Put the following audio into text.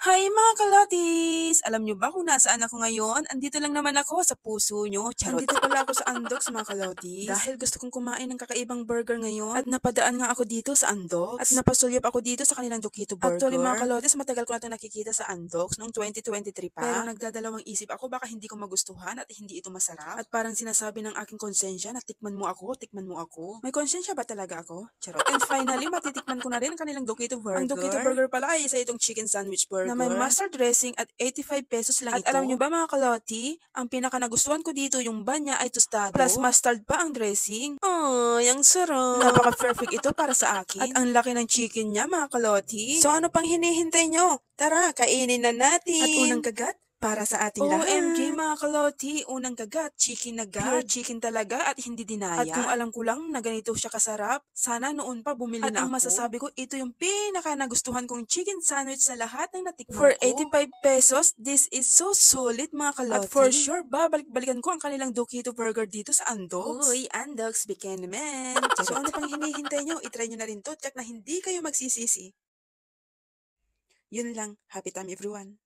Hi mga kalotis! Alam nyo ba kung nasaan ako ngayon? Andito lang naman ako sa puso nyo. Charot. Andito pala ako sa Andox mga kalotis. Dahil gusto kong kumain ng kakaibang burger ngayon. At napadaan nga ako dito sa Andox. At napasulyap ako dito sa kanilang Dokito Burger. Actually mga kalotis, matagal ko na ito nakikita sa Andox noong 2023 pa. Pero nagdadalawang isip ako baka hindi ko magustuhan at hindi ito masarap. At parang sinasabi ng aking konsensya na tikman mo ako, tikman mo ako. May konsensya ba talaga ako? Charot. And finally, matitikman ko na rin ang kanilang Dokito Burger. Ang Dokito Burger pala ay isa itong chicken sandwich burger na may mustard dressing at 85 pesos lang ito. At alam nyo ba mga kaloti, ang pinaka nagustuhan ko dito yung banya ay tostado plus mustard pa ang dressing. Ay, ang sarap. Napaka-perfect ito para sa akin. At ang laki ng chicken niya mga kaloti. So ano pang hinihintay nyo? Tara, kainin na natin. At unang kagat, para sa ating lahat. OMG mga kaloti, unang kagat, chicken na pure chicken talaga at hindi dinaya. At kung alam ko lang na ganito siya kasarap, sana noon pa bumili na ako. At ang masasabi ko, ito yung pinaka nagustuhan kong chicken sandwich sa lahat ng natikman ko. For 85 pesos, this is so solid mga kaloti. At for sure, babalik-balikan ko ang kanilang Dokito Burger dito sa Andox. Uy, Andox, bigyan naman. So ano pang hinihintay nyo? I-try nyo na rin to, check na hindi kayo magsisisi. Yun lang. Happy time everyone.